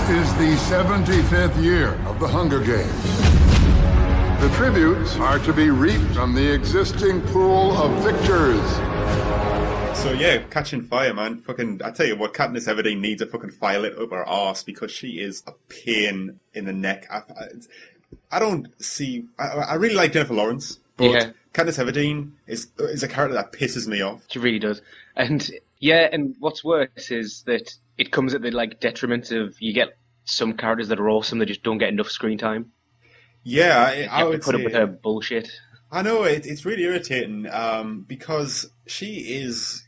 is the 75th year of the Hunger Games. The tributes are to be reaped from the existing pool of victors. So yeah, Catching Fire, man. Fucking, I tell you what, Katniss Everdeen needs a fucking fire lit up her arse because she is a pain in the neck. I don't see. I really like Jennifer Lawrence, but Katniss Everdeen is a character that pisses me off. She really does, and what's worse is that it comes at the detriment of you get some characters that are awesome that just don't get enough screen time. Yeah, I would put up with her bullshit. I know it's really irritating because she is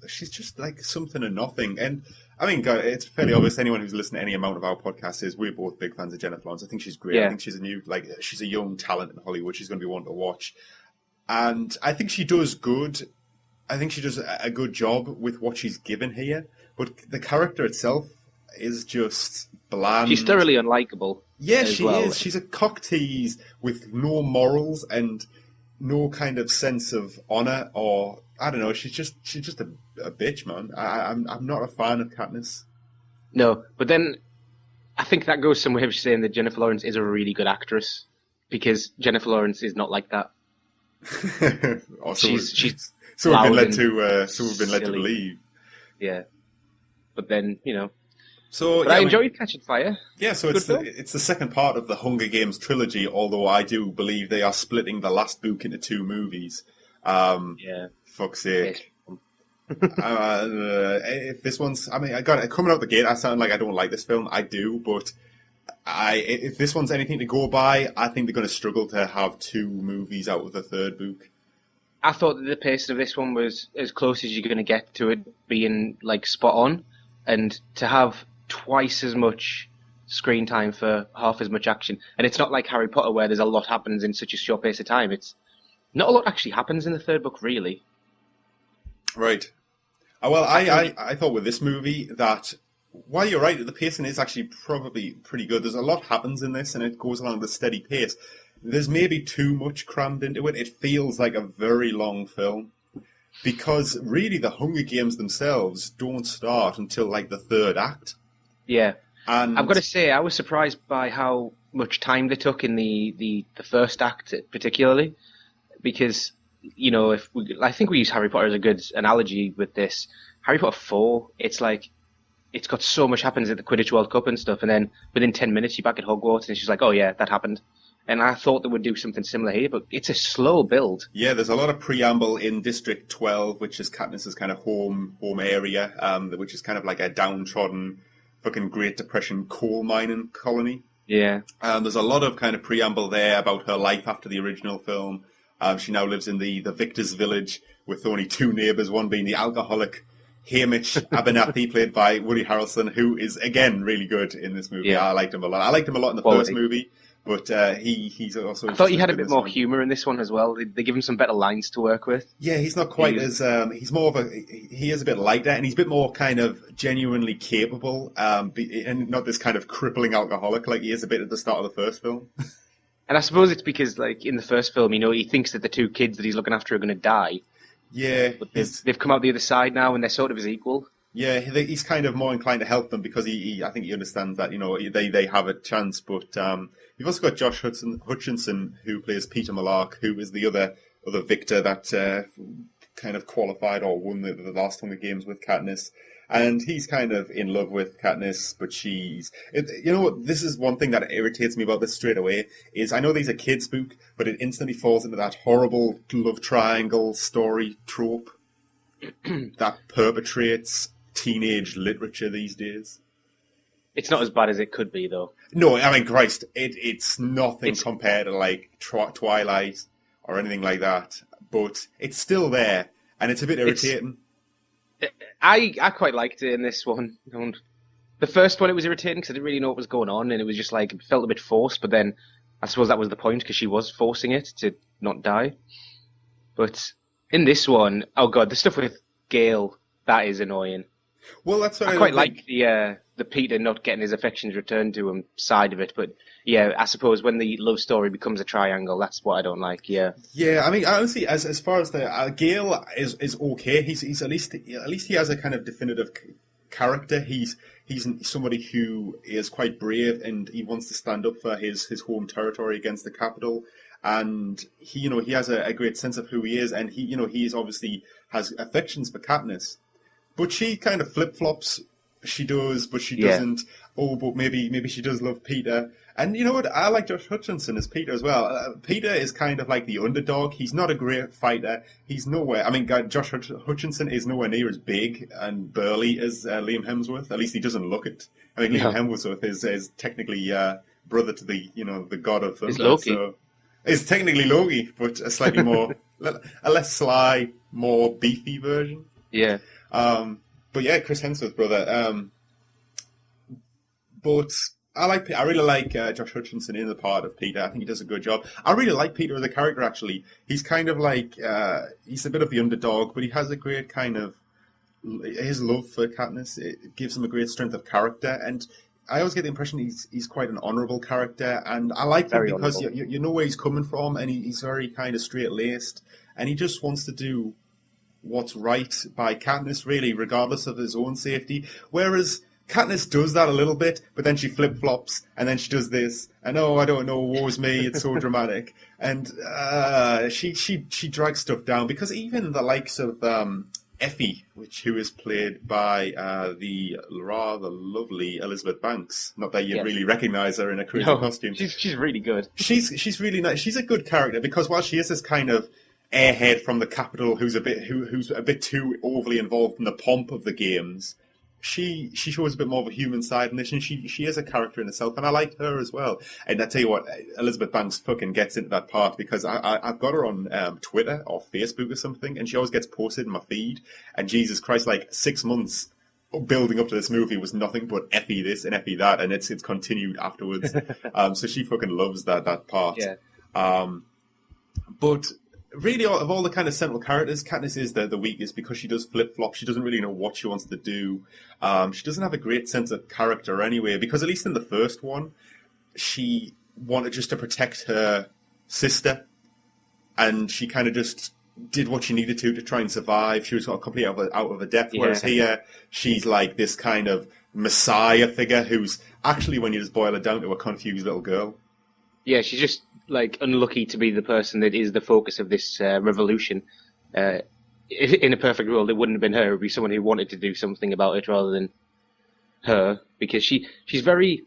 she's just like something and nothing. And I mean, it's fairly obvious. Anyone who's listened to any amount of our podcast is we're both big fans of Jennifer Lawrence. I think she's great. Yeah. I think she's she's a young talent in Hollywood. She's going to be one to watch, and I think she does good. I think she does a good job with what she's given here. But the character itself is just bland. She's thoroughly unlikable. Yeah, she is. She's a cock tease with no morals and no kind of sense of honor, or I don't know. She's just a bitch, man. I'm not a fan of Katniss. No, but then I think that goes somewhere with saying that Jennifer Lawrence is a really good actress because Jennifer Lawrence is not like that. she's so we've been led to believe. Yeah, but then But I enjoyed Catching Fire. Yeah, so it's the second part of the Hunger Games trilogy, although I do believe they are splitting the last book into 2 movies. Fuck's sake. If this one's... I mean, coming out the gate, I sound like I don't like this film. I do, but if this one's anything to go by, I think they're going to struggle to have 2 movies out of the 3rd book. I thought that the pacing of this one was as close as you're going to get to it being, spot on. And to have twice as much screen time for half as much action. And it's not like Harry Potter where there's a lot happens in such a short pace of time. It's not a lot actually happens in the 3rd book, really. Right. Well, I thought with this movie that, while you're right, the pacing is actually probably pretty good. There's a lot happens in this and it goes along at a steady pace. There's maybe too much crammed into it. It feels like a very long film. Because really the Hunger Games themselves don't start until the 3rd act. Yeah. And I've got to say, I was surprised by how much time they took in the first act particularly. Because, I think we use Harry Potter as a good analogy with this. Harry Potter 4, it's got so much happens at the Quidditch World Cup and stuff. And then within 10 minutes, you're back at Hogwarts and she's like, oh yeah, that happened. And I thought they would do something similar here, but it's a slow build. Yeah, there's a lot of preamble in District 12, which is Katniss's kind of home area, which is kind of like a downtrodden fucking Great Depression coal mining colony. Yeah. There's a lot of kind of preamble there about her life after the original film. She now lives in the Victor's Village with only 2 neighbours, one being the alcoholic Hamish Abernathy, played by Woody Harrelson, who is, again, really good in this movie. Yeah. I liked him a lot. I liked him a lot in the first movie. But he's also... I thought he had a bit more humour in this one as well. They give him some better lines to work with. Yeah, he's not quite as... he's more of he is a bit lighter, and he's a bit more kind of genuinely capable, and not this kind of crippling alcoholic like he is a bit at the start of the first film. And I suppose it's because, in the first film, he thinks that the 2 kids that he's looking after are going to die. Yeah. But they've come out the other side now, and they're sort of his equal. Yeah, he's kind of more inclined to help them because I think he understands that, they have a chance, but... You've also got Josh Hutchinson, who plays Peter Malark, who is the other victor that kind of qualified or won the last Hunger Games with Katniss. And he's kind of in love with Katniss, but this is one thing that irritates me about this straight away, is I know these are kids' book, but it instantly falls into that horrible love triangle story trope that perpetrates teenage literature these days. It's not as bad as it could be, though. No, I mean, Christ, it's nothing compared to Twilight or anything like that. But it's still there, and it's a bit irritating. I quite liked it in this one. The first one, it was irritating because I didn't really know what was going on, and it was just it felt a bit forced. But then I suppose that was the point because she was forcing it to not die. But in this one, oh god, the stuff with Gale, that is annoying. Well, that's what I quite like the Peter not getting his affections returned to him side of it, but yeah, I suppose when the love story becomes a triangle, that's what I don't like. Yeah. Yeah, I mean, honestly, as far as the Gale is okay. He's at least he has a kind of definitive character. He's he's somebody who is quite brave and he wants to stand up for his home territory against the capital. And he has a great sense of who he is, and he is obviously has affections for Katniss, but she kind of flip flops. She does, but she doesn't. Oh, but maybe she does love Peter. And you know what? I like Josh Hutcherson as Peter as well. Peter is kind of like the underdog. He's not a great fighter. He's nowhere. I mean, Josh Hutcherson is nowhere near as big and burly as Liam Hemsworth. At least he doesn't look it. I mean, Liam Hemsworth is technically brother to the god of thunder. It's Loki. So it's technically Loki, but a slightly more, a less sly, more beefy version. Yeah. But yeah, Chris Hemsworth, brother. But I really like Josh Hutcherson in the part of Peter. I think he does a good job. I really like Peter as a character, actually. He's kind of like, he's a bit of the underdog, but he has a great kind of, his love for Katniss, it gives him a great strength of character. And I always get the impression he's quite an honourable character. And I like him because you know where he's coming from, and he's very kind of straight-laced. And he just wants to do what's right by Katniss, really, regardless of his own safety. Whereas Katniss does that a little bit, but then she flip-flops, and then she does this, and oh, I don't know, woe's me, it's so dramatic. And she drags stuff down, because even the likes of Effie, who is played by the rather lovely Elizabeth Banks. Not that you'd really recognise her in a crazy costume. She's really good. She's really nice. She's a good character, because while she is this kind of airhead from the capital who's a bit too overly involved in the pomp of the games, she shows a bit more of a human side in this, and she is a character in herself, and I like her as well. And I tell you what, Elizabeth Banks fucking gets into that part, because I've got her on Twitter or Facebook or something, and she always gets posted in my feed, and Jesus Christ, like 6 months building up to this movie was nothing but Effie this and Effie that, and it's continued afterwards. So she fucking loves that part. Yeah. But really, of all the kind of central characters, Katniss is the weakest, because she does flip-flop. She doesn't really know what she wants to do. She doesn't have a great sense of character anyway, because at least in the first one, she wanted just to protect her sister, and she kind of just did what she needed to try and survive. She was sort of completely out of her depth, whereas here, she's like this kind of messiah figure who's actually, when you just boil it down to, a confused little girl. Yeah, she's just like unlucky to be the person that is the focus of this revolution. In a perfect world, it wouldn't have been her. It would be someone who wanted to do something about it rather than her, because she's very.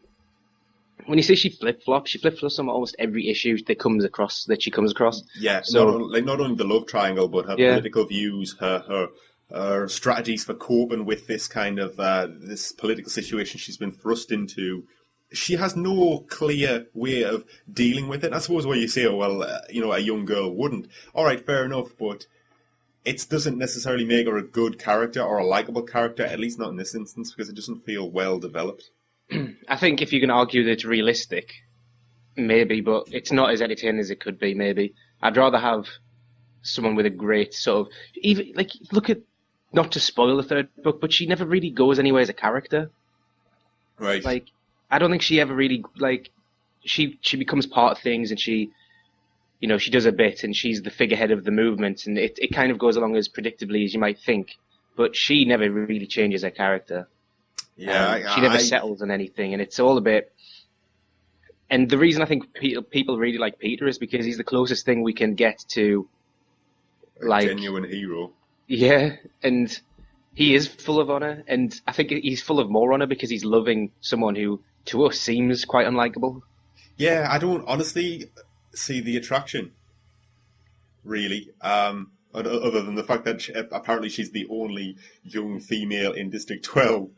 When you say she flip-flops on almost every issue that she comes across. Yeah, so not only the love triangle, but her political views, her strategies for coping with this kind of this political situation she's been thrust into. She has no clear way of dealing with it. I suppose where you say, a young girl wouldn't. All right, fair enough, but it doesn't necessarily make her a good character or a likable character, at least not in this instance, because it doesn't feel well developed. I think if you can argue that it's realistic, maybe, but it's not as entertaining as it could be, maybe. I'd rather have someone with a great sort of... even like, look at... Not to spoil the third book, but she never really goes anywhere as a character. Right. Like, I don't think she ever really, like, she becomes part of things, and she does a bit, and she's the figurehead of the movement, and it kind of goes along as predictably as you might think, but she never really changes her character. Yeah, she never settles on anything, and it's all a bit... And the reason I think people really like Peter is because he's the closest thing we can get to, like... a genuine hero. Yeah, and he is full of honor, and I think he's full of more honor because he's loving someone who, to us, seems quite unlikable. Yeah, I don't honestly see the attraction, really. Other than the fact that apparently she's the only young female in District 12.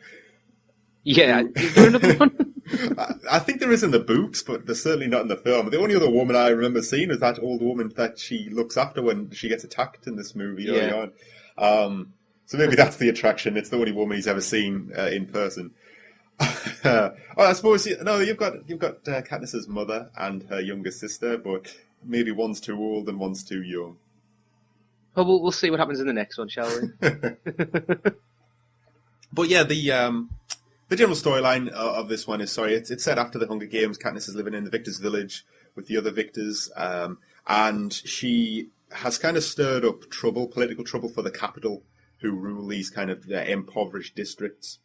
Yeah, is there another one? I think there is in the books, but there's certainly not in the film. The only other woman I remember seeing is that old woman that she looks after when she gets attacked in this movie early on. So maybe that's the attraction. It's the only woman he's ever seen in person. I suppose you've got Katniss's mother and her younger sister, but maybe one's too old and one's too young. Well, we'll see what happens in the next one, shall we? But yeah, the general storyline of this one is, it's set after the Hunger Games. Katniss is living in the Victor's Village with the other Victors, and she has kind of stirred up political trouble for the capital, who rule these kind of impoverished districts.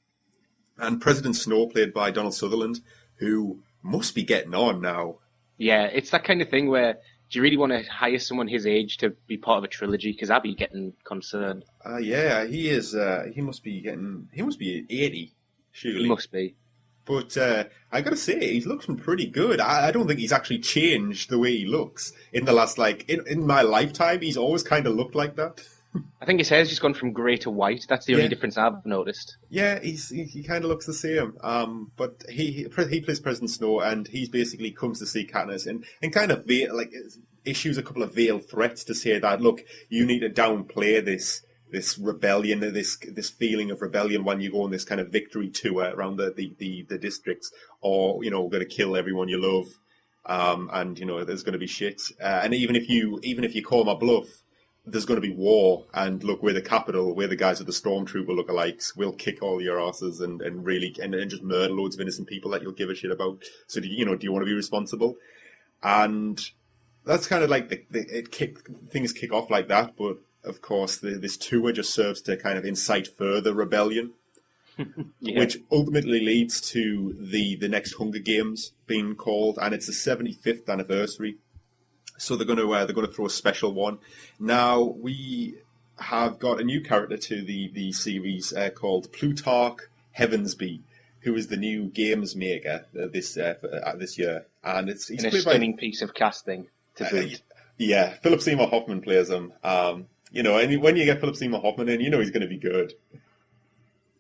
And President Snow, played by Donald Sutherland, who must be getting on now. Yeah, it's that kind of thing where do you really want to hire someone his age to be part of a trilogy? Because I'd be getting concerned. Yeah, he is. He must be getting. He must be 80, surely. He must be. But I gotta say, he's looking pretty good. I don't think he's actually changed the way he looks in the last, like, in my lifetime. He's always kind of looked like that. I think his hair's just gone from grey to white. That's the only Yeah. difference I've noticed. Yeah, he kind of looks the same. But he plays President Snow, and he basically comes to see Katniss and kind of issues a couple of veiled threats to say that, look, you need to downplay this rebellion, this feeling of rebellion when you go on this kind of victory tour around the districts, or we're going to kill everyone you love, and there's going to be shit, and even if you call my bluff, there's going to be war, and look, we're the capital, we're the guys with the stormtrooper lookalikes, we'll kick all your asses and really just murder loads of innocent people that you'll give a shit about. So do you want to be responsible? And that's kind of like things kick off like that, but of course this tour just serves to kind of incite further rebellion, Yeah. which ultimately leads to the next Hunger Games being called, and it's the 75th anniversary. So they're going to throw a special one. Now we have got a new character to the series called Plutarch Heavensby, who is the new games maker this year, and he's In a played stunning piece of casting to boot. yeah, Philip Seymour Hoffman plays him. And when you get Philip Seymour Hoffman in, he's going to be good.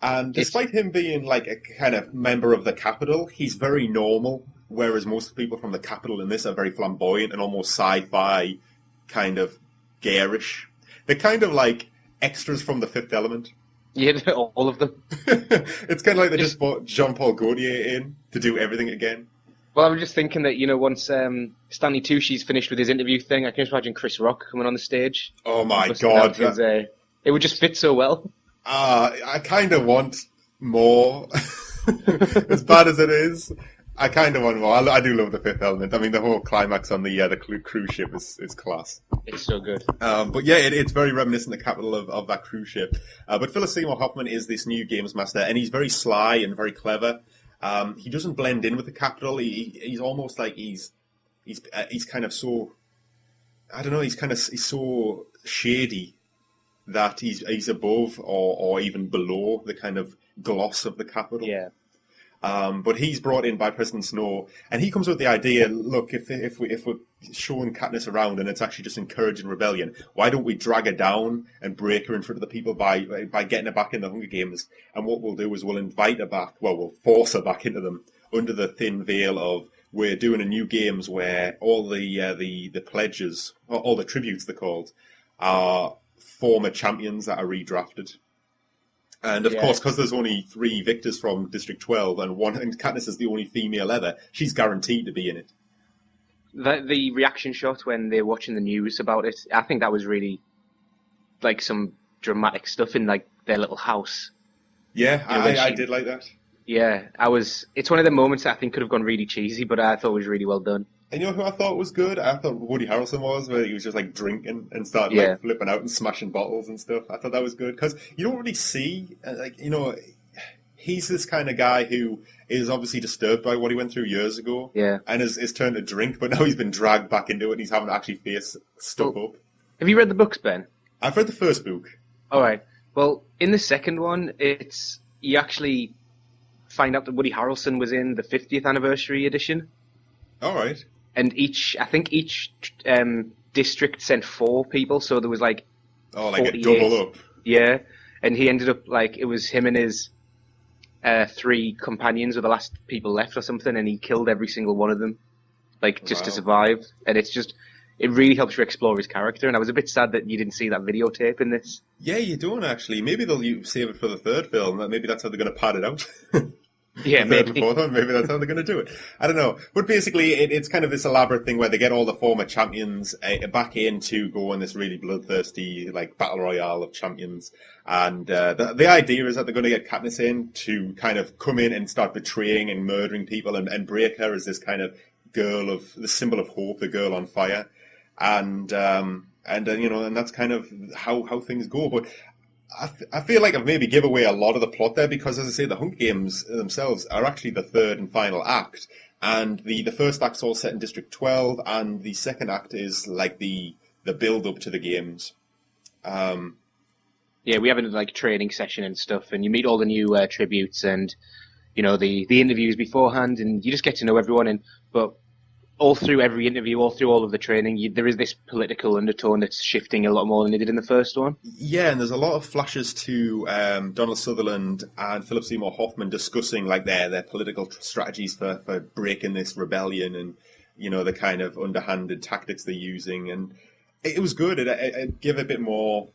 And despite him being like a kind of member of the Capitol, he's very normal. Whereas most people from the Capitol in this are very flamboyant and almost sci-fi, kind of garish. They're kind of like extras from The Fifth Element. Yeah, all of them. It's kind of like they just brought Jean-Paul Gaultier in to do everything again. Well, I was just thinking that, once Stanley Tucci's finished with his interview thing, I can just imagine Chris Rock coming on the stage. Oh my busting god. out his, it would just fit so well. I kind of want more. As bad as it is, I kind of want more. I do love The Fifth Element. I mean, the whole climax on the cruise ship is class. It's so good. But yeah, it's very reminiscent of the capital of that cruise ship. But Philip Seymour Hoffman is this new games master, and he's very sly and very clever. He doesn't blend in with the capital. He's almost like he's kind of so, I don't know. He's so shady that he's above or even below the kind of gloss of the capital. Yeah. But he's brought in by President Snow, and he comes with the idea: look, if we're showing Katniss around and it's actually just encouraging rebellion, why don't we drag her down and break her in front of the people by getting her back in the Hunger Games? And what we'll do is we'll invite her back. Well, we'll force her back into them under the thin veil of we're doing a new games where all the pledges, or all the tributes they're called, are former champions that are redrafted. And of course, because there's only 3 victors from District 12 and Katniss is the only female ever, she's guaranteed to be in it. The reaction shot when they're watching the news about it, I think that was really like some dramatic stuff in like their little house. Yeah, when I she- did like that. Yeah, it's one of the moments that I think could have gone really cheesy, but I thought was really well done. And you know who I thought was good? I thought Woody Harrelson was, where he was just like drinking and started Yeah. like flipping out and smashing bottles and stuff. I thought that was good because you don't really see, he's this kind of guy who is obviously disturbed by what he went through years ago. Yeah. And is turned to drink, but now he's been dragged back into it and he's having to actually face stuff up. Have you read the books, Ben? I've read the first book. All right. Well, in the second one, you actually find out that Woody Harrelson was in the 50th anniversary edition, All right. and I think each district sent 4 people, so there was like Oh, like a 48. double up. Yeah, and he ended up like it was him and his 3 companions were the last people left or something, and he killed every single one of them, like just to Wow. survive. And it really helps you explore his character. And I was a bit sad that you didn't see that videotape in this. Yeah, you don't actually. Maybe they'll save it for the third film. Maybe that's how they're going to pad it out. Yeah, The third and maybe. fourth one. Maybe that's how they're going to do it. I don't know. But basically, it's kind of this elaborate thing where they get all the former champions back in to go on this really bloodthirsty like battle royale of champions. And the idea is that they're going to get Katniss in to kind of come in and start betraying and murdering people and break her as this kind of girl of the symbol of hope, the girl on fire. And that's kind of how things go. But I feel like I've maybe give away a lot of the plot there because, as I say, the Hunger Games themselves are actually the third and final act. And the first act's all set in District 12, and the second act is like the build-up to the games. Yeah, we have a like training session and stuff, and you meet all the new tributes and the interviews beforehand, and you just get to know everyone. But all through every interview, all through all of the training, there is this political undertone that's shifting a lot more than it did in the first one. Yeah, and there's a lot of flashes to Donald Sutherland and Philip Seymour Hoffman discussing like their political strategies for breaking this rebellion, and the kind of underhanded tactics they're using, and it was good. It gave a bit more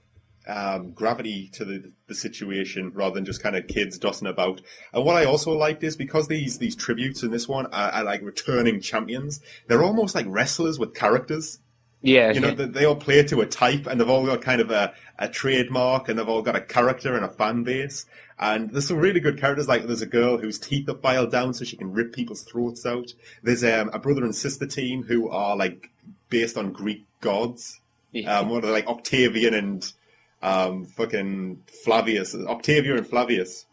gravity to the situation rather than just kind of kids dossing about. And what I also liked is because these tributes in this one are like returning champions, they're almost like wrestlers with characters. Yeah, They all play to a type, and they've all got kind of a trademark, and they've all got a character and a fan base. And there's some really good characters, like there's a girl whose teeth are filed down so she can rip people's throats out. There's a brother and sister team who are like based on Greek gods. What are like Octavian and fucking Flavius, Octavia and Flavius.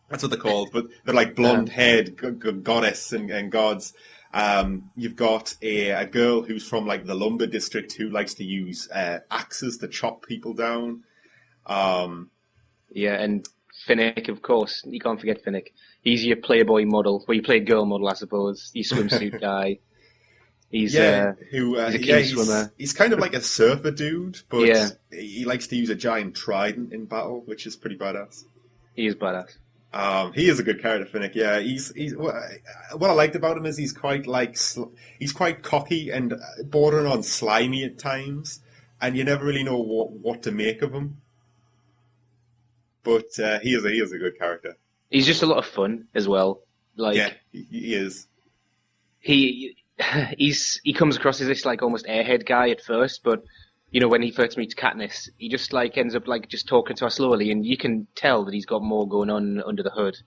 That's what they're called, but they're like blonde-haired goddess and gods. You've got a girl who's from like the lumber district who likes to use axes to chop people down. Yeah, and Finnick, of course. You can't forget Finnick. He's your Playboy model. Well, you play girl model, I suppose. Your swimsuit guy. He's he's a keen swimmer. He's kind of like a surfer dude, but he likes to use a giant trident in battle, which is pretty badass. He is badass. He is a good character, Finnick. Yeah, he's what I liked about him is he's quite cocky and bordering on slimy at times, and you never really know what to make of him. But he is a good character. He's just a lot of fun as well. Like yeah, he is. He comes across as this like almost airhead guy at first, but when he first meets Katniss, he just like ends up like just talking to her slowly, and you can tell that he's got more going on under the hood.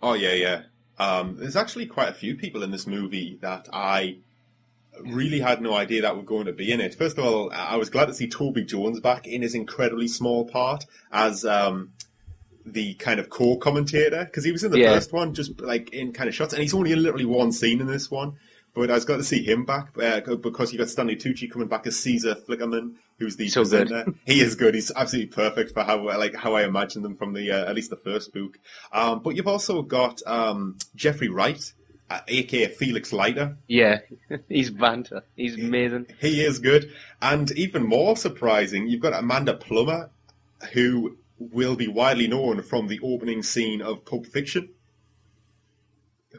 Oh yeah. There's actually quite a few people in this movie that I really had no idea that were going to be in it. First of all, I was glad to see Toby Jones back in his incredibly small part as the kind of co-commentator, because he was in the first one just like in kind of shots, and he's only in literally one scene in this one. But I was glad to see him back because you got Stanley Tucci coming back as Caesar Flickerman, who's the presenter. Good. He is good. He's absolutely perfect for how I imagined them from the at least the first book. But you've also got Jeffrey Wright, aka Felix Leiter. Yeah, he's banter. He's amazing. He is good, and even more surprising, you've got Amanda Plummer, who will be widely known from the opening scene of Pulp Fiction.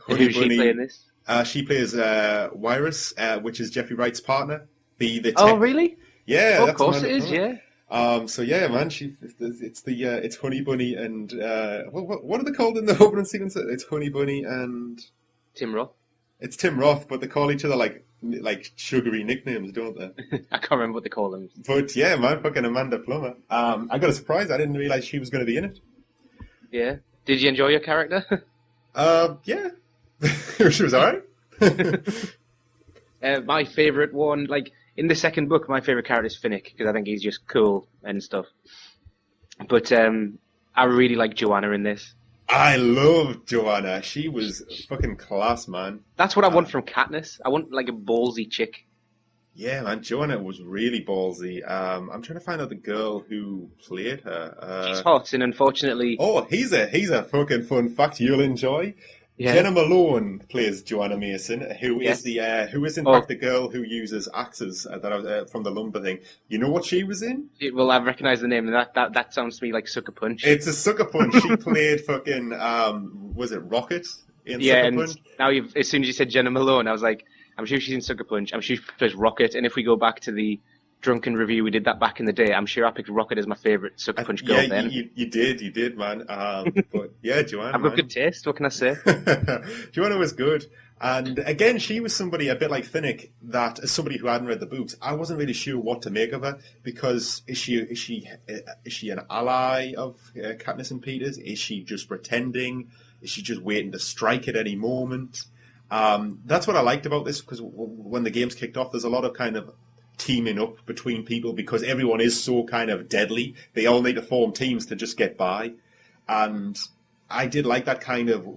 Who's she playing this? She plays Wyrus, which is Jeffrey Wright's partner. Oh, really? Yeah, of course it is. Yeah. So yeah, man, it's Honey Bunny and what are they called in the opening sequence? It's Honey Bunny and Tim Roth. It's Tim Roth, but they call each other like sugary nicknames, don't they? I can't remember what they call them. But yeah, man, fucking Amanda Plummer. I got a surprise. I didn't realize she was going to be in it. Yeah. Did you enjoy your character? Yeah. She was alright. My favourite one, like in the second book, my favourite character is Finnick because I think he's just cool and stuff. But I really like Joanna in this. I love Joanna. She was fucking class, man. That's what I want from Katniss. I want like a ballsy chick. Yeah, man, Joanna was really ballsy. I'm trying to find out the girl who played her. She's hot, and unfortunately... Oh, he's a fucking fun fact you'll enjoy. Yeah. Jenna Malone plays Joanna Mason, who is in fact the girl who uses axes from the lumber thing. You know what she was in? Well, I recognise the name, and that sounds to me like Sucker Punch. It's a Sucker Punch. She played fucking was it Rocket in Sucker Punch? Now as soon as you said Jenna Malone, I was like, I'm sure she's in Sucker Punch. I'm sure she plays Rocket, and if we go back to the drunken review we did that back in the day, I'm sure I picked Rocket as my favourite Sucker Punch girl then. You did, man. But yeah, Joanna. I've got good taste, what can I say? Joanna was good. And again, she was somebody a bit like Finnick, that as somebody who hadn't read the books, I wasn't really sure what to make of her, because is she an ally of Katniss and Peters? Is she just pretending? Is she just waiting to strike at any moment? That's what I liked about this, because when the games kicked off, there's a lot of kind of teaming up between people because everyone is so kind of deadly. They all need to form teams to just get by. And I did like that kind of,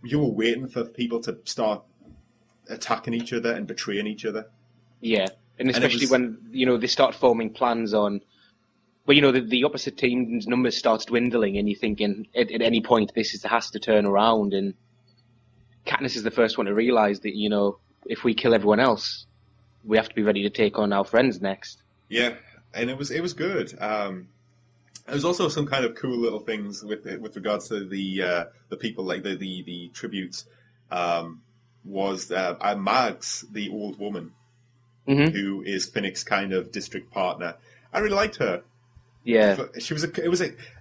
you were waiting for people to start attacking each other and betraying each other. Yeah, and especially when, they start forming plans on, well, the opposite team's numbers starts dwindling and you're thinking at any point has to turn around, and Katniss is the first one to realise that, if we kill everyone else, we have to be ready to take on our friends next. Yeah, and it was good. There was also some kind of cool little things with regards to the people, like the tributes. Was Mags, the old woman, who is Finnick's kind of district partner. I really liked her. Yeah,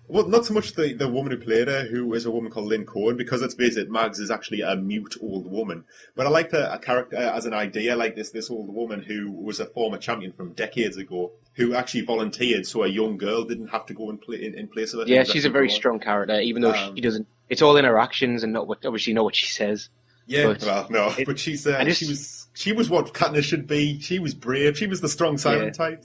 Well, not so much the woman who played her, who is a woman called Lynn Cohen, because let's face it, Mags is actually a mute old woman. But I liked her a character as an idea, like this old woman who was a former champion from decades ago, who actually volunteered so a young girl didn't have to go in place of her. Yeah, she's a very strong character, even though she doesn't. It's all in her actions and not obviously not what she says. Yeah, but she was what Katniss should be. She was brave. She was the strong silent type.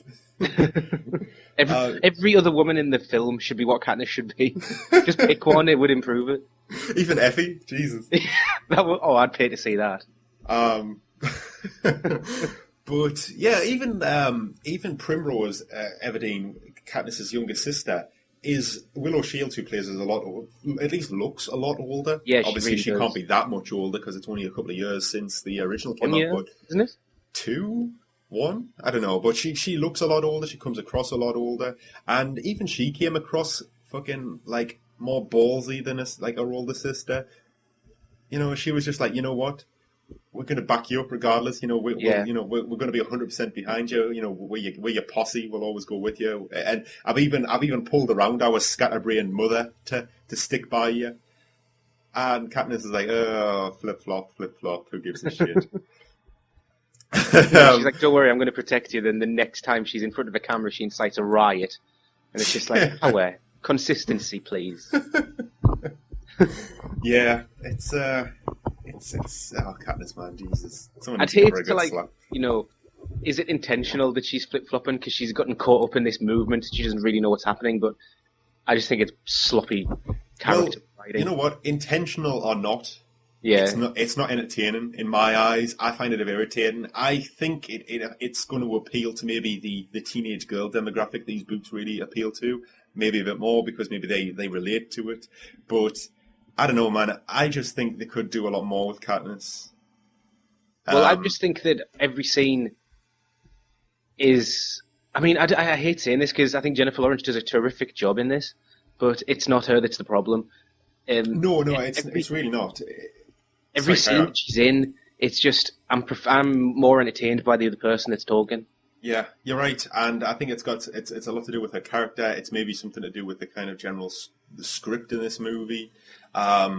Every other woman in the film should be what Katniss should be. Just pick one; it would improve it. Even Effie, Jesus. I'd pay to see that. But yeah, even Primrose, Everdeen, Katniss's younger sister, is Willow Shields, who plays as at least looks a lot older. Yeah, obviously she really can't be that much older because it's only a couple of years since the original came out. But isn't it? 2, 1, I don't know. But she looks a lot older. She comes across a lot older, and even she came across fucking like more ballsy than her older sister. She was just like, you know what? We're going to back you up regardless. We're going to be 100% behind you. We're your posse. We'll always go with you. And I've even pulled around our scatterbrained mother to stick by you. And Katniss is like, oh, flip flop. Who gives a shit? She's like, don't worry, I'm going to protect you. Then the next time she's in front of a camera, she incites a riot, and it's just like, power, consistency, please. Yeah, it's Katniss, man, Jesus. I'd hate to slap. Is it intentional that she's flip-flopping because she's gotten caught up in this movement? She doesn't really know what's happening, but I just think it's sloppy character writing. You know what? Intentional or not, yeah, it's not entertaining in my eyes. I find it irritating. I think it's going to appeal to maybe the teenage girl demographic these books really appeal to, maybe a bit more because maybe they relate to it, but I don't know, man. I just think they could do a lot more with Katniss. Well, I just think that every scene is... I mean, I hate saying this because I think Jennifer Lawrence does a terrific job in this, but it's not her that's the problem. No, it's really not. Every scene she's in, it's just... I'm more entertained by the other person that's talking. Yeah, you're right, and I think it's a lot to do with her character. It's maybe something to do with the kind of the script in this movie. But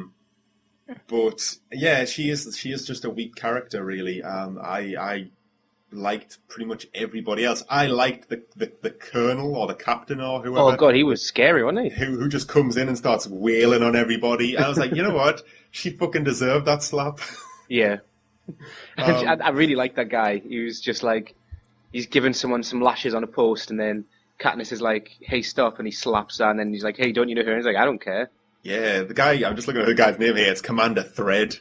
yeah, she is just a weak character, really. I liked pretty much everybody else. I liked the colonel or the captain or whoever. Oh god, he was scary, wasn't he? Who just comes in and starts wailing on everybody. And I was like, you know what? She fucking deserved that slap. Yeah. I really liked that guy. He was just like, he's giving someone some lashes on a post, and then Katniss is like, hey, stop, and he slaps her, and then he's like, hey, don't you know her? And he's like, I don't care. Yeah, the guy, I'm just looking at the guy's name here, it's Commander Thread,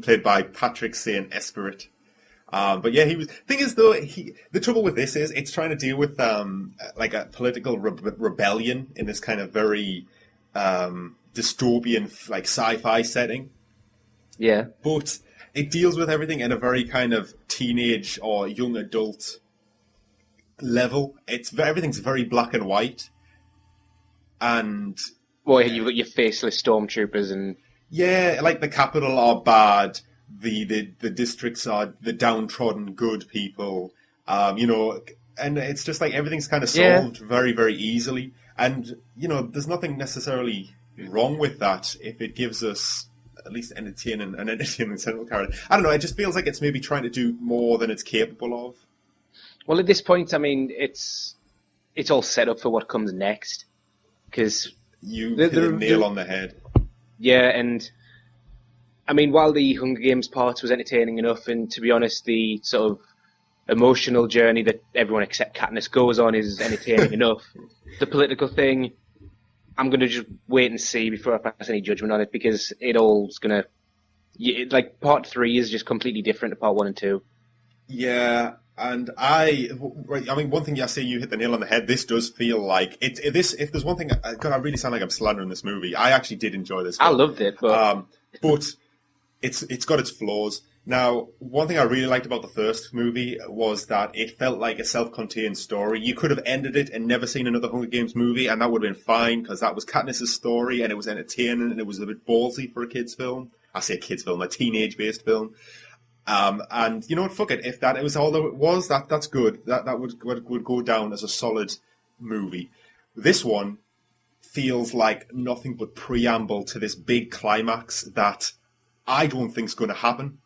played by Patrick St. Esperett. But yeah, thing is though, the trouble with this is, it's trying to deal with, like a political rebellion in this kind of very, dystopian, like sci-fi setting. Yeah. But it deals with everything in a very kind of teenage or young adult level. Everything's very black and white. And... Well, you've got your faceless stormtroopers and... Yeah, like the capital are bad, the districts are the downtrodden good people, and it's just like everything's kind of solved very, very easily. And, there's nothing necessarily wrong with that if it gives us at least an entertaining central character. I don't know, it just feels like it's maybe trying to do more than it's capable of. Well, at this point, I mean, it's all set up for what comes next, because... You hit a nail on the head. Yeah, and I mean, while the Hunger Games part was entertaining enough, and to be honest, the sort of emotional journey that everyone except Katniss goes on is entertaining enough. The political thing, I'm going to just wait and see before I pass any judgment on it, because it all's going to... Like, part 3 is just completely different to part 1 and 2. Yeah, and one thing I say, you hit the nail on the head. This does feel like if there's one thing, God, I really sound like I'm slandering this movie. I actually did enjoy this film. I loved it, but it's got its flaws. Now, one thing I really liked about the first movie was that it felt like a self-contained story. You could have ended it and never seen another Hunger Games movie, and that would have been fine, because that was Katniss's story, and it was entertaining, and it was a bit ballsy for a kid's film. I say a kid's film, a teenage-based film. And you know what? Fuck it. If that it was all it was, that's good. That would go down as a solid movie. This one feels like nothing but preamble to this big climax that I don't think's going to happen.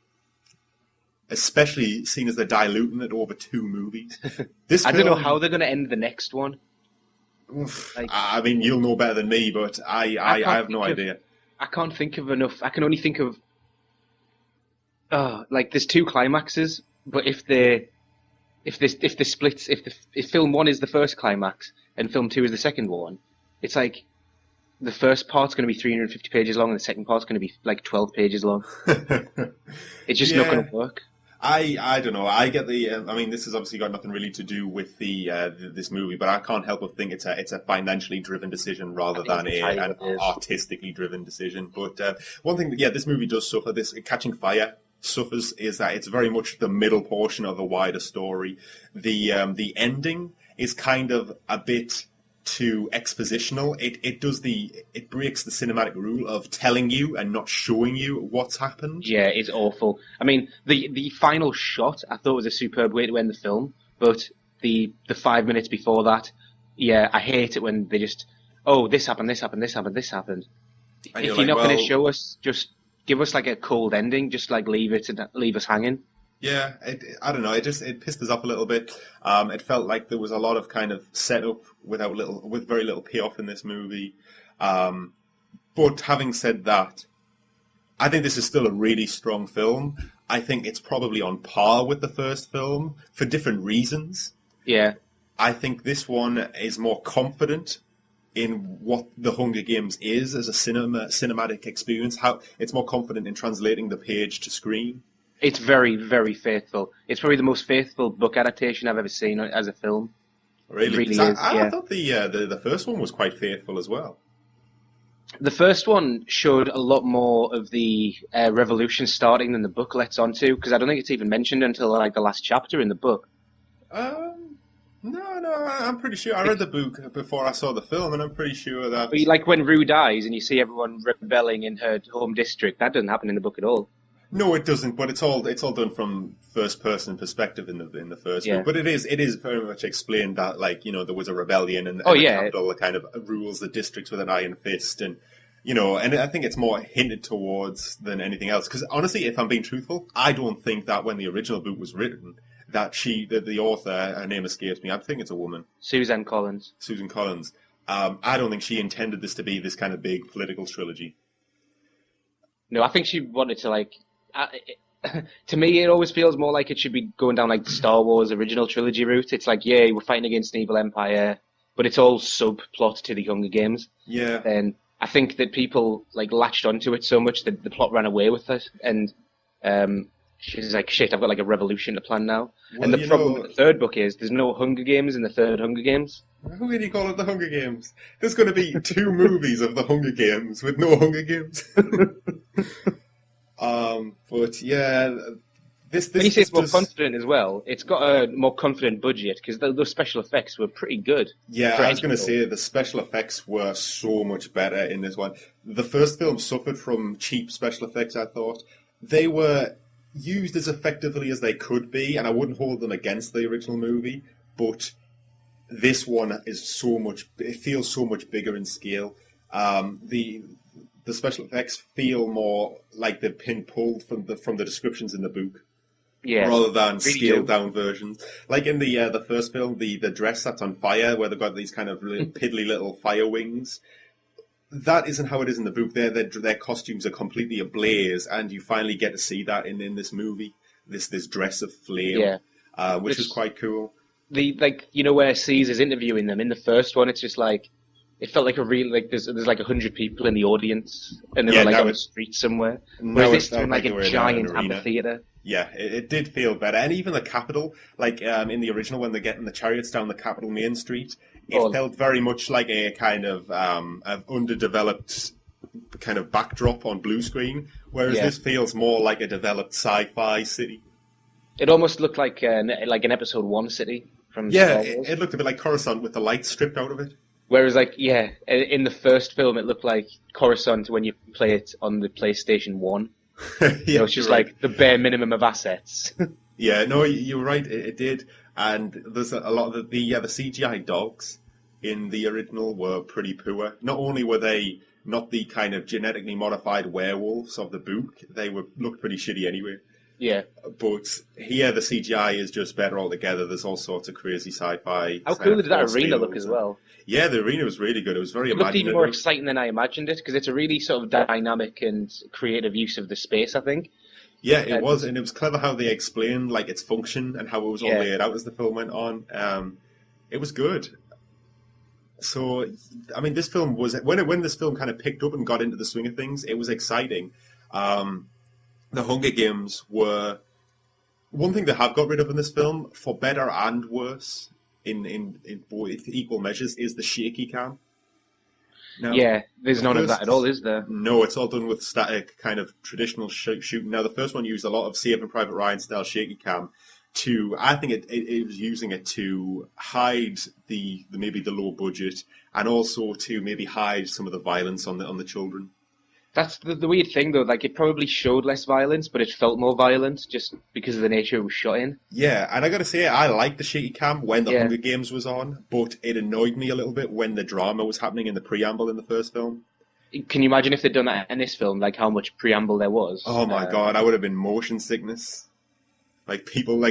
Especially seeing as they're diluting it over 2 movies. I don't know how they're going to end the next one. I mean, you'll know better than me, but I have no idea. I can't think of enough. I can only think of there's 2 climaxes, but if film 1 is the first climax and film 2 is the second one, it's like the first part's going to be 350 pages long and the second part's going to be like 12 pages long. It's just not going to work. I don't know. I get the. I mean, this has obviously got nothing really to do with this movie, but I can't help but think it's a financially driven decision rather than an artistically driven decision. But one thing, this movie does suffer. This Catching Fire suffers is that it's very much the middle portion of a wider story. The ending is kind of a bit too expositional. It breaks the cinematic rule of telling you and not showing you what's happened. Yeah, it's awful. I mean, the final shot I thought was a superb way to end the film, but the 5 minutes before that, I hate it when they just, this happened, this happened, this happened, this happened. And if you're not going to show us, just give us like a cold ending, just like leave us hanging. Yeah, I don't know. It pissed us off a little bit. It felt like there was a lot of kind of setup with very little payoff in this movie. But having said that, I think this is still a really strong film. I think it's probably on par with the first film for different reasons. Yeah, I think this one is more confident in what the Hunger Games is as a cinematic experience. How it's more confident in translating the page to screen. It's very, very faithful. It's probably the most faithful book adaptation I've ever seen as a film. Really? It really is. I thought the first one was quite faithful as well. The first one showed a lot more of the revolution starting than the book lets on to, because I don't think it's even mentioned until like the last chapter in the book. No, I'm pretty sure. I read the book before I saw the film, and I'm pretty sure that... But like when Rue dies and you see everyone rebelling in her home district, that doesn't happen in the book at all. No, it doesn't. But it's all done from first person perspective in the first book. But it is very much explained that there was a rebellion and the capital kind of rules the districts with an iron fist, and and I think it's more hinted towards than anything else. Because honestly, if I'm being truthful, I don't think that when the original book was written, that the author, her name escapes me. I think it's a woman, Susan Collins. I don't think she intended this to be this kind of big political trilogy. No, I think she wanted to to me, it always feels more like it should be going down like the Star Wars original trilogy route. It's like, we're fighting against an evil empire, but it's all subplot to the Hunger Games. Yeah. And I think that people latched onto it so much that the plot ran away with it, and she's like, shit, I've got a revolution to plan now. Well, and the problem with the third book is there's no Hunger Games in the third Hunger Games. Who can you call it the Hunger Games? There's going to be 2 movies of the Hunger Games with no Hunger Games. But yeah, this. When you say it's more confident as well, it's got a more confident budget because those special effects were pretty good. Yeah, I was going to say the special effects were so much better in this one. The first film suffered from cheap special effects. I thought they were used as effectively as they could be, and I wouldn't hold them against the original movie. But this one is so much. It feels so much bigger in scale. The special effects feel more like they've been pulled from the descriptions in the book, rather than really scaled down versions. Like in the first film, the dress that's on fire, where they've got these kind of piddly little fire wings. That isn't how it is in the book. Their costumes are completely ablaze, and you finally get to see that in this movie. This dress of flame. Yeah. which was quite cool. Where Caesar's interviewing them in the first one, it's just like it felt like a real there's like 100 people in the audience and they're like on the street somewhere. Whereas this doing like a giant amphitheater. Yeah, it did feel better, and even the Capitol, in the original when they're getting the chariots down the Capitol Main Street, it felt very much like a kind of underdeveloped kind of backdrop on blue screen, whereas this feels more like a developed sci-fi city. It almost looked like an Episode 1 city from Star Wars. It looked a bit like Coruscant with the lights stripped out of it. Whereas, in the first film, it looked like Coruscant when you play it on the PlayStation 1. It's just like the bare minimum of assets. Yeah, no, you're right. It did, and there's a lot of the CGI dogs in the original were pretty poor. Not only were they not the kind of genetically modified werewolves of the book, they looked pretty shitty anyway. Yeah, but here the CGI is just better altogether. There's all sorts of crazy sci-fi. How cool did that arena look as well? Yeah, the arena was really good. It was very imaginative. It looked even more exciting than I imagined it, because it's a really sort of dynamic and creative use of the space, I think. Yeah, it was, and it was clever how they explained its function and how it was all laid out as the film went on. It was good. So, I mean, this film was when this film kind of picked up and got into the swing of things, it was exciting. The Hunger Games were one thing they have got rid of in this film, for better and worse, in both equal measures, is the shaky cam. Now, there's none of that at all, is there? No, it's all done with static, kind of traditional shooting. Now, the first one used a lot of Saving Private Ryan style shaky cam. I think it was using it to hide maybe the low budget, and also to maybe hide some of the violence on the children. That's the weird thing, though. It probably showed less violence, but it felt more violent just because of the nature it was shot in. Yeah, and I got to say, I liked the shaky cam when the Hunger Games was on, but it annoyed me a little bit when the drama was happening in the preamble in the first film. Can you imagine if they'd done that in this film, how much preamble there was? Oh my god, I would have been motion sickness. People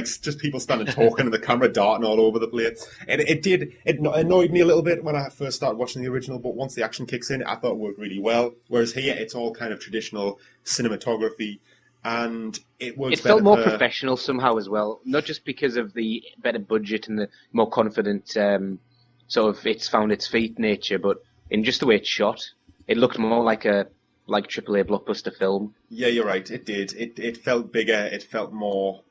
standing talking and the camera darting all over the place. And it annoyed me a little bit when I first started watching the original, but once the action kicks in, I thought it worked really well. Whereas here, it's all kind of traditional cinematography, and it works better. It felt more professional somehow as well, not just because of the better budget and the more confident sort of it's found its feet nature, but in just the way it's shot. It looked more like a AAA blockbuster film. Yeah, you're right. It did. It felt bigger. It felt more...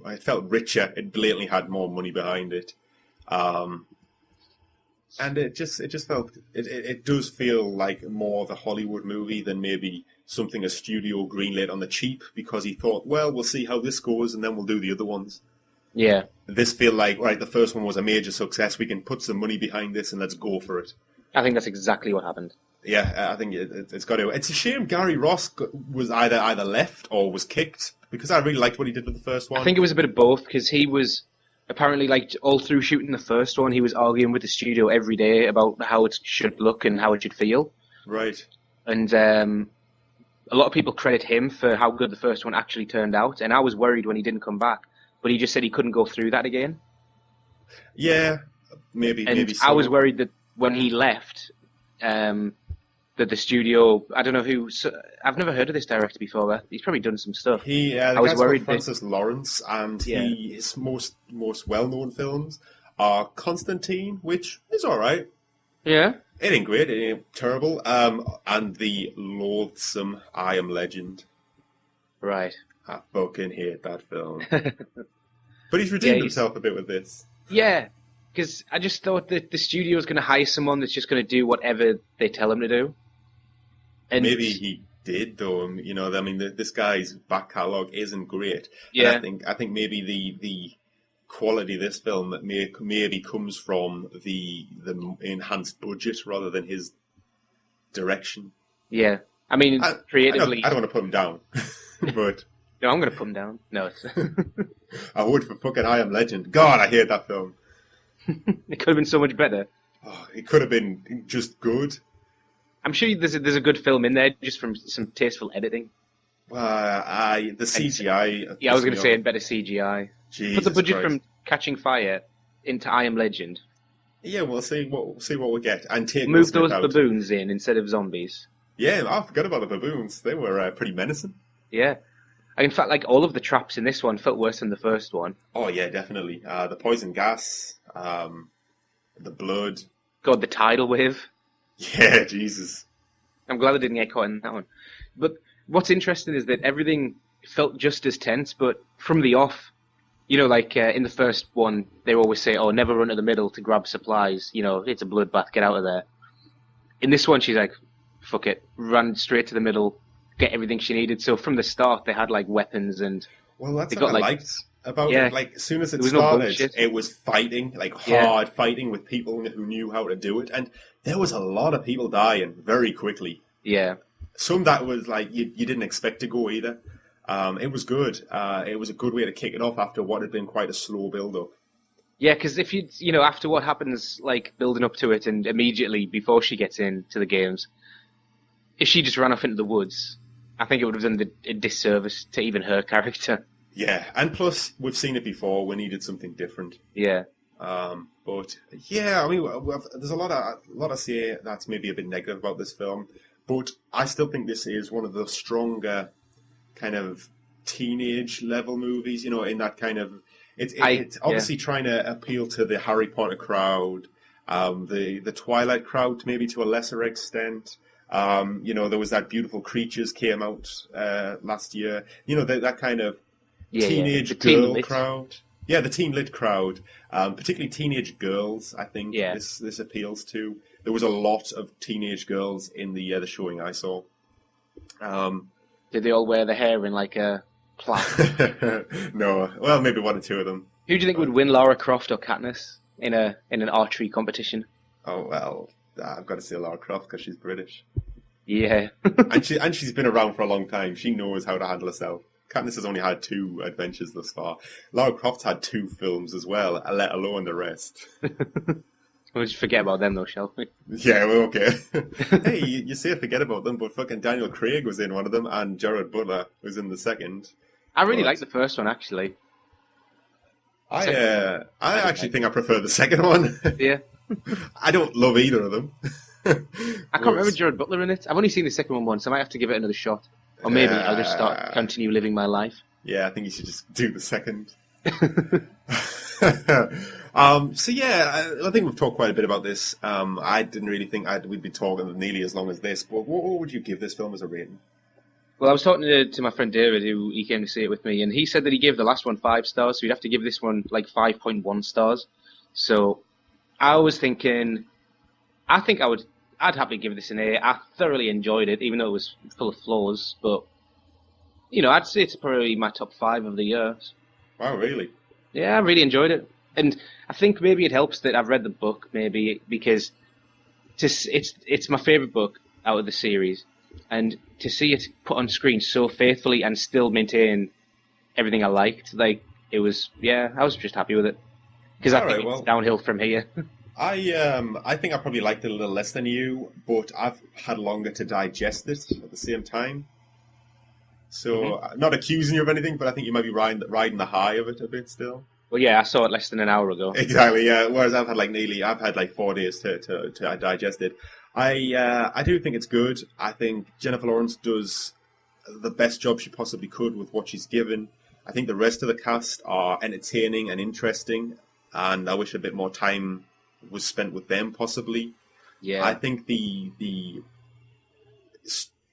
It felt richer. It blatantly had more money behind it, and it just felt it does feel like more of a Hollywood movie than maybe something a studio greenlit on the cheap because he thought, well, we'll see how this goes and then we'll do the other ones. Yeah, this feel like the first one was a major success. We can put some money behind this and let's go for it. I think that's exactly what happened. Yeah, I think it's got to. It's a shame Gary Ross was either left or was kicked, because I really liked what he did with the first one. I think it was a bit of both, because he was apparently, all through shooting the first one, he was arguing with the studio every day about how it should look and how it should feel. Right. And a lot of people credit him for how good the first one actually turned out, and I was worried when he didn't come back, but he just said he couldn't go through that again. Yeah, maybe so. I was worried that when he left... that the studio, I don't know who, I've never heard of this director before, but he's probably done some stuff. I was worried Francis Lawrence, and his most well-known films are Constantine, which is alright. Yeah. It ain't great, it ain't terrible, and the loathsome I Am Legend. Right. I fucking hate that film. But he's redeemed himself a bit with this. Yeah, because I just thought that the studio was going to hire someone that's just going to do whatever they tell him to do. And maybe he did, though. I mean, this guy's back catalogue isn't great. Yeah. And I think maybe the quality of this film maybe comes from the enhanced budget rather than his direction. Yeah. I mean, creatively... I don't want to put him down, but... No, I'm going to put him down. No, it's... I would for fucking I Am Legend. God, I hate that film. It could have been so much better. Oh, it could have been just good. I'm sure there's a good film in there just from some tasteful editing. The CGI. Yeah, I was going to say better CGI. Jesus Put the budget Christ. from Catching Fire into I Am Legend. Yeah, we'll see what we get, and take move those baboons in instead of zombies. Yeah, I forgot about the baboons. They were pretty menacing. Yeah, In fact, like all of the traps in this one felt worse than the first one. Oh yeah, definitely. The poison gas, the blood. God, the tidal wave. Yeah, Jesus. I'm glad I didn't get caught in that one. But what's interesting is that everything felt just as tense, but from the off. Like in the first one, they always say, "Oh, never run to the middle to grab supplies." It's a bloodbath. Get out of there. In this one, she's like, "Fuck it," ran straight to the middle, get everything she needed. So from the start, they had like weapons and Well, that's they what got I like, liked about yeah, it. Like, as soon as it there was no started, bullshit. it was fighting, like Yeah. hard fighting with people who knew how to do it. And there was a lot of people dying very quickly. Yeah, Some that was like you didn't expect to go either. It was good. It was a good way to kick it off after what had been quite a slow build-up. yeah. Because if after what happens, like building up to it, and immediately before she gets into the games, if she just ran off into the woods, I think it would have done a disservice to even her character. Yeah, and plus we've seen it before. We needed something different. Yeah, But yeah, I mean, there's a lot I say that's maybe a bit negative about this film, but I still think this is one of the stronger kind of teenage level movies. In that kind of it's obviously trying to appeal to the Harry Potter crowd, the Twilight crowd maybe to a lesser extent. There was that Beautiful Creatures came out last year. That kind of teenage The teen girl lit. crowd. Yeah, the teen lit crowd, particularly teenage girls. I think Yeah. this appeals to. There was a lot of teenage girls in the showing I saw. Did they all wear their hair in like a plait? No, well, maybe one or two of them. Who do you think would win, Lara Croft or Katniss in an archery competition? Oh well, I've got to say Lara Croft because she's British, Yeah, and she's been around for a long time. She knows how to handle herself. Katniss has only had 2 adventures thus far. Lara Croft's had 2 films as well, let alone the rest. we'll just forget about them though, shall we? Yeah, well, okay. Hey, you say forget about them, but fucking Daniel Craig was in one of them, and Gerard Butler was in the second. I really But like the first one actually. I actually think I prefer the second one. Yeah, I don't love either of them. I can't remember Gerard Butler in it. I've only seen the second one once. I might have to give it another shot, or maybe I'll just continue living my life. Yeah, I think you should just do the second. So yeah, I think we've talked quite a bit about this. I didn't really think we'd be talking nearly as long as this, but what would you give this film as a rating? Well, I was talking to my friend David, who he came to see it with me, and he said that he gave the last one 5 stars, so you'd have to give this one like 5.1 stars. So I was thinking, I'd happily give this an A. I thoroughly enjoyed it, even though it was full of flaws. But I'd say it's probably my top 5 of the year. Wow, really? Yeah, I really enjoyed it, and I think maybe it helps that I've read the book, maybe because it's my favorite book out of the series, and to see it put on screen so faithfully and still maintain everything I liked, like it was, I was just happy with it because I think it's downhill from here. I think I probably liked it a little less than you, but I've had longer to digest it at the same time. So, not accusing you of anything, but I think you might be riding the high of it a bit still. Well, yeah, I saw it less than an hour ago. Exactly, yeah. Whereas I've had like 4 days to digest it. I do think it's good. I think Jennifer Lawrence does the best job she possibly could with what she's given. I think the rest of the cast are entertaining and interesting, and I wish a bit more time was spent with them possibly. Yeah. I think the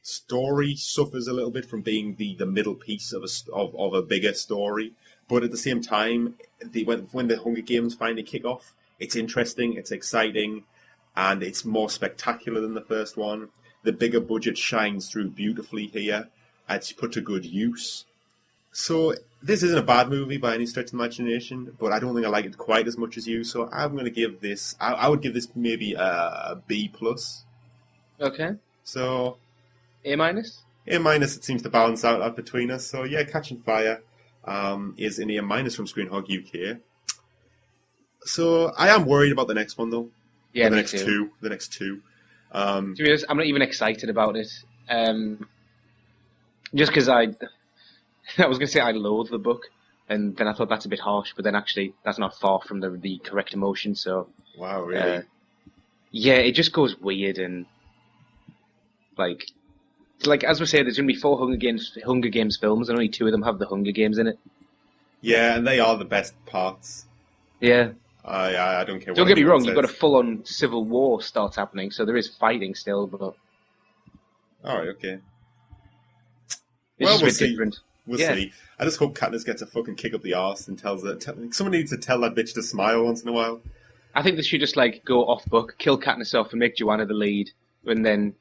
story suffers a little bit from being the middle piece of a bigger story, but at the same time, when the Hunger Games finally kick off, it's interesting, it's exciting, and it's more spectacular than the first one. The bigger budget shines through beautifully here. It's put to good use. So this isn't a bad movie by any stretch of the imagination, but I don't think I like it quite as much as you. So I'm going to give this. I would give this maybe a B plus. Okay. So A minus. A minus. It seems to balance out between us. So yeah, Catching Fire is an A minus from Screenhog UK. So I am worried about the next one though. Yeah, the me next too. two. The next two. To be honest, I'm not even excited about it. Just because I was going to say I loathe the book, and then I thought that's a bit harsh, but then actually that's not far from the correct emotion. So Wow, really? yeah, it just goes weird and like like as we say, there's going to be 4 Hunger Games films, and only 2 of them have the Hunger Games in it. Yeah, and they are the best parts. Yeah. I don't care. Don't what get me anyone wrong, says. you've got a full-on civil war starts happening, so there is fighting still, but All right, okay. it's Well, just a bit different. We'll Yeah. see. I just hope Katniss gets a fucking kick up the arse and tells her. Someone needs to tell that bitch to smile once in a while. I think they should just like go off book, kill Katniss off, and make Joanna the lead, and then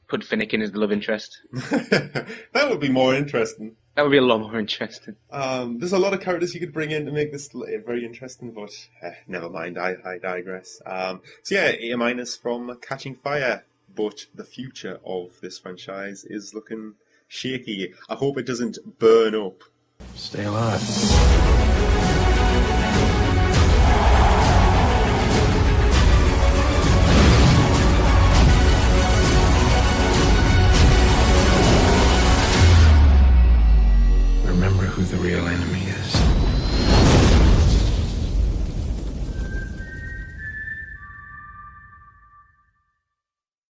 put Finnegan as the love interest. That would be more interesting. That would be a lot more interesting. There's a lot of characters you could bring in to make this very interesting, but never mind. I digress. So yeah, A- from Catching Fire. But the future of this franchise is looking shaky. I hope it doesn't burn up. Stay alive.